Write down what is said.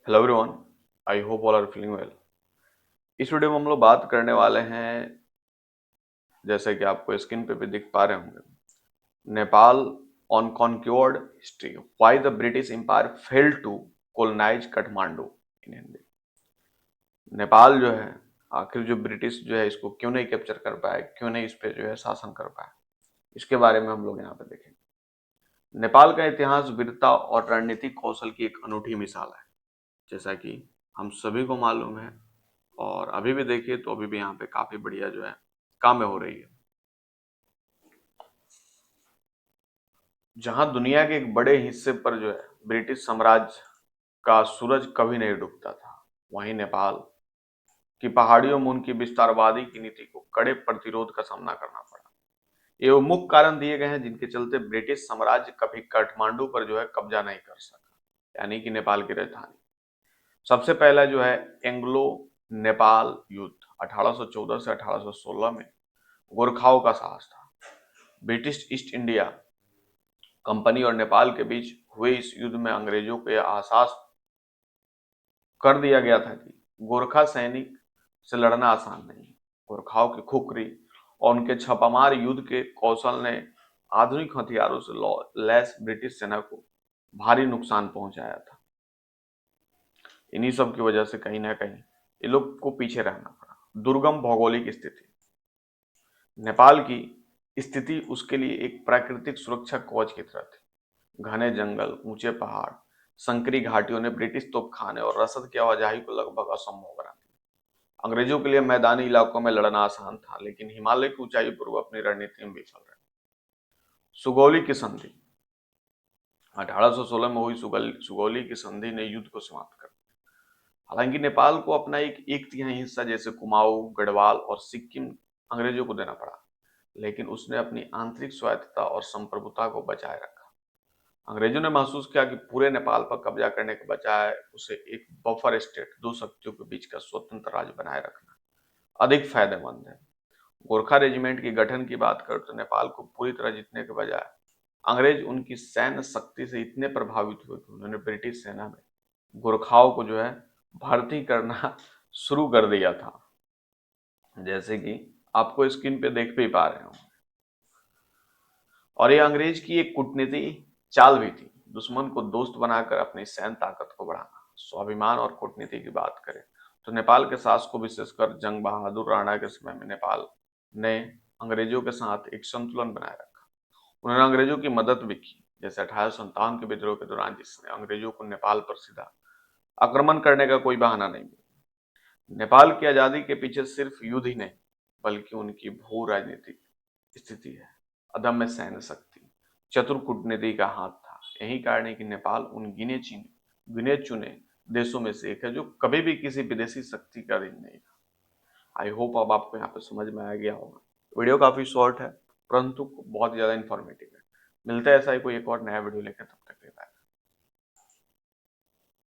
Hello everyone, I hope all are feeling well. इस video में हम लोग बात करने वाले हैं, जैसे कि आपको स्क्रीन पे भी दिख पा रहे होंगे, Nepal on conquered history, why the British empire failed to colonise Kathmandu in Hindi. Nepal जो है, आखिर जो ब्रिटिश जो है इसको क्यों नहीं कैप्चर कर पाए, क्यों नहीं इस पे जो है शासन कर पाए, इसके बारे में हम लोग यहाँ पे देखेंगे। नेपाल का इतिहास वीरता और रणनीतिक कौशल की एक अनूठी मिसाल है, जैसा कि हम सभी को मालूम है। और अभी भी देखिए तो अभी भी यहाँ पे काफी बढ़िया जो है कामें हो रही है। जहां दुनिया के एक बड़े हिस्से पर जो है ब्रिटिश साम्राज्य का सूरज कभी नहीं डूबता था, वहीं नेपाल की पहाड़ियों में उनकी विस्तारवादी की नीति को कड़े प्रतिरोध का सामना करना पड़ा। ये मुख्य कारण दिए गए हैं जिनके चलते ब्रिटिश साम्राज्य कभी काठमांडू पर जो है कब्जा नहीं कर सका, यानी कि नेपाल की राजधानी। सबसे पहला जो है एंग्लो नेपाल युद्ध 1814 से 1816 में गोरखाओं का साहस था। ब्रिटिश ईस्ट इंडिया कंपनी और नेपाल के बीच हुए इस युद्ध में अंग्रेजों को यह आश्वास कर दिया गया था कि गोरखा सैनिक से लड़ना आसान नहीं है। गोरखाओं की खुखरी और उनके छापामार युद्ध के कौशल ने आधुनिक हथियारों से लैस ब्रिटिश सेना को भारी नुकसान पहुंचाया था। इन्हीं सब की वजह से कहीं ना कहीं ये लोग को पीछे रहना पड़ा। दुर्गम भौगोलिक स्थिति, नेपाल की स्थिति उसके लिए एक प्राकृतिक सुरक्षा कवच की तरह थी। घने जंगल, ऊंचे पहाड़, संकरी घाटियों ने ब्रिटिश तोपखाने और रसद की आवाजाही को लगभग असंभव बना दिया। अंग्रेजों के लिए मैदानी इलाकों में लड़ना आसान था, लेकिन हिमालय की ऊंचाई पर वो अपनी रणनीति में विफल रहे। सुगौली की संधि 1816 में हुई सुगौली की संधि ने युद्ध को समाप्त कर दिया। हालांकि नेपाल को अपना एक तिहाई हिस्सा जैसे कुमाऊं, गढ़वाल और सिक्किम अंग्रेजों को देना पड़ा, लेकिन उसने अपनी आंतरिक स्वायत्तता और संप्रभुता को बचाए रखा। अंग्रेजों ने महसूस किया कि पूरे नेपाल पर कब्जा करने के बजाय उसे एक बफर स्टेट, दो शक्तियों के बीच का स्वतंत्र राज्य बनाए रखना अधिक फायदेमंद है। गोरखा रेजिमेंट की गठन की बात करें तो नेपाल को पूरी तरह जीतने के बजाय अंग्रेज उनकी सैन्य शक्ति से इतने प्रभावित हुए कि उन्होंने ब्रिटिश सेना में गोरखाओं को जो है भर्ती करना शुरू कर दिया था, जैसे कि आपको स्क्रीन पे देख भी पा रहे हो। और ये अंग्रेज की एक कूटनीति चाल भी थी, दुश्मन को दोस्त बनाकर अपनी सैन्य ताकत को बढ़ाना। स्वाभिमान और कूटनीति की बात करें तो नेपाल के शासकों, विशेषकर जंग बहादुर राणा के समय में नेपाल ने अंग्रेजों के साथ एक संतुलन बनाए रखा। उन्होंने अंग्रेजों की मदद भी की, जैसे 1857 के विद्रोह के दौरान, जिसने अंग्रेजों को नेपाल पर सीधा आक्रमण करने का कोई बहाना नहीं मिला। नेपाल की आजादी के पीछे सिर्फ युद्ध ही नहीं, बल्कि उनकी भू राजनीतिक स्थिति है, अदम्य सैन्य शक्ति, चतुर कूटनीति का हाथ था। यही कारण है कि नेपाल उन गिने चुने देशों में से एक है जो कभी भी किसी विदेशी शक्ति का अधीन नहीं था। आई होप अब आपको यहाँ पे समझ में आ गया होगा। वीडियो काफी शॉर्ट है, परंतु बहुत ज्यादा इंफॉर्मेटिव है। मिलता है ऐसा ही कोई एक और नया वीडियो लेकर, तब तक के लिए बाय।